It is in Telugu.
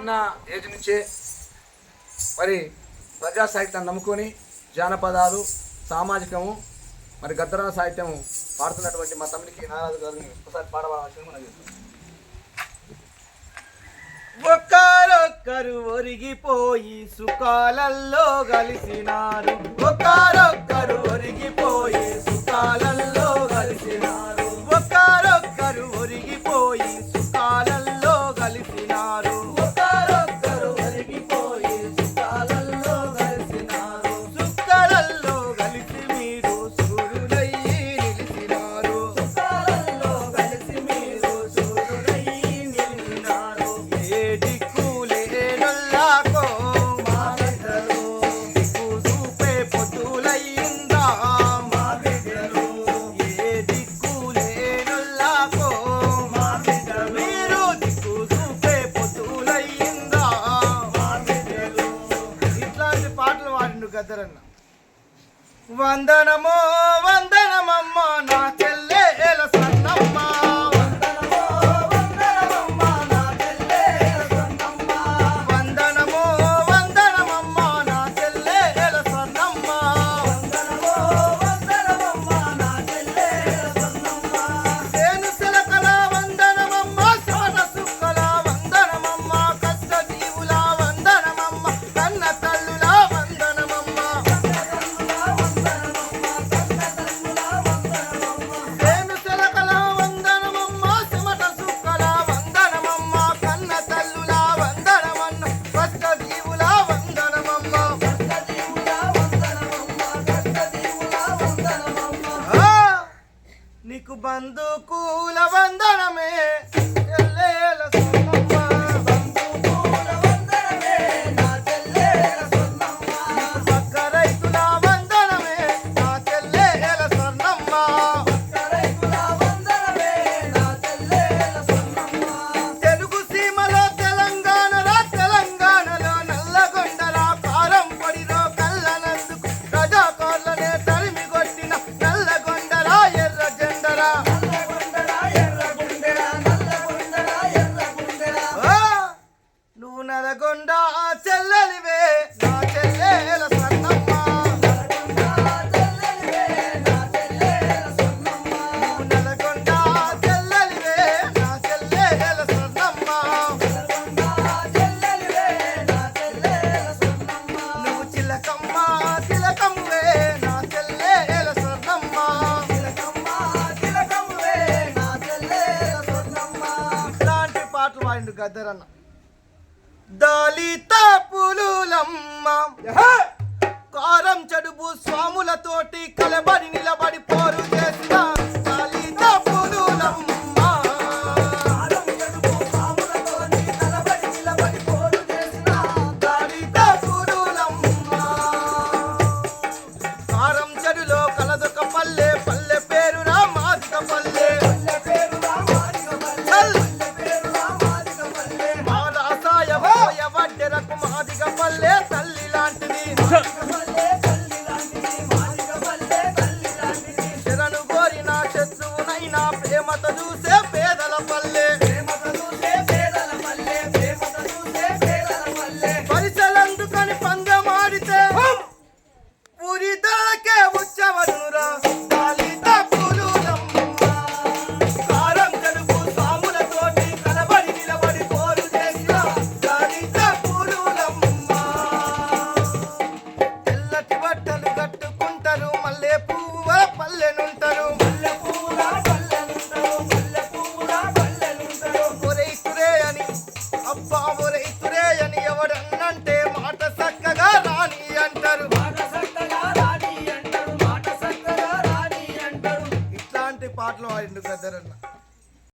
చిన్న ఏజ్ నుంచే మరి ప్రజా సాహిత్యాన్ని నమ్ముకొని జానపదాలు సామాజికము మరి గద్దరన్న సాహిత్యం పాడుతున్నటువంటి మా తమ్ముడికి నారాజు గారిని ఒకసారి పాడవలసింది మనం చేస్తాం. ఒక్కరొక్కరు ఒరిగిపోయి సుఖాలల్లో కలిసినారు, ఒక్కరొక్కరు ఒరిగిపోయి సుఖాలల్లో కలిసినారు, ఒక్కరొక్కరు ఒరిగిపోయి సుఖాలల్లో కలిసినారు, ఒక్కరొక్కరు ఒరిగిపోయి సుఖాలల్లో కలిసినారు, సుఖాలల్లో కలిసి మీరు సూర్యుడయ్యి నిలిచినారు, సుఖాలల్లో కలిసి మీరు సూర్యుడయ్యి నిలిచినారు. ఏ దిక్కు లేనొల్లాకో మా బిడ్డలు దిక్కు చూపే పొద్దులయ్యిందా మా బిడ్డలు, ఏ దిక్కు లేనొల్లాకో మా బిడ్డలు మీరు దిక్కు చూపే పొద్దులయ్యిందా మా బిడ్డలు. ఇట్లాంటి పాటలు పాడిండు గద్దరన్న. వందనమో వందనమమ్మ నా చెల్లెల సన్నమ్మ, వందనమో వందనమమ్మ నా చెల్లెల సన్నమ్మ, వందనమో వందనమమ్మ నా చెల్లెల సన్నమ్మ, వందనమో వందనమమ్మ నా చెల్లెల సన్నమ్మ. సేను సిలకల వందనమమ్మ, సోన సుక్కల వందనమమ్మ, కష్ట జీవుల వందనమమ్మ, కన్న తల్లుల వందనమమ్మ, సేను సిలకల వందనమమ్మ, చెమట సుక్కల వందనమమ్మ, కన్న తల్లుల వందనమన్న, కష్ట జీవుల వందనమమ్మ, ఆ, నీకు బంధుకుల వందనమే చెల్లెల సన్నమ్మ, బంధుకుల వందనమే నా చెల్లెల సన్నమ్మ, పక్క రైతుల వందనమే నా చెల్లెల సన్నమ్మ, పక్క రైతుల వందనమే నా చెల్లెల సన్నమ్మ. తెలుగు సీమలో తెలంగాణలో నల్లగొండల పారం పొడిలో కళ్ళనందుకు ప్రజాకోర్లనే తరిమి కొట్టిన నల్లగొండల ఎర్ర జెండరా, ఆ, నువ్వు నల్గొండ చెల్లెలివే నా చెల్లెల సన్నమ్మ, నువ్వు నల్గొండ చెల్లెలివే నా చెల్లెల సన్నమ్మ, నువ్వు చిలకమ్మ చిలకమ్మే నా చెల్లెల సన్నమ్మ, ఇట్లాంటి పాటలు పాడిండు గద్దరన్న. దళిత పులులమ్మ కారం చెడుపు స్వాములతోటి కలబడి నిలబడి పోరు చేసిన దళిత పులులమ్మ, దళిత పులులమ్మ, కారం చెడులో కలదొక పల్లె, పల్లె పేరురా మాదిగ పల్లె, మా రాసాయ పోయ వడ్డెరకు మాదిగ పల్లె తల్లి లాంటిది, శరణు కోరిన శత్రువునైనా ప్రేమతో చూసే పేదల పల్లె, పరిచలందుకని పందెమాడితే ఊరి దాకే ఉచ్చవనురా దళిత పులులమ్మ, కారం కడుపు స్వాములతోటి కలబడి నిలబడి పోరు చేసిన దళిత పులులమ్మ. తెల్లటి బట్టలు కట్టుకుంటారు, మల్లె పువ్వుల పల్లెనుంటారు, ఒరైతురే అని అబ్బా ఒరైతురే అని ఎవడన్నంటే మాట చక్కగా రాని అంటారు, ఇట్లాంటి పాటలు పాడిండు గద్దరన్న.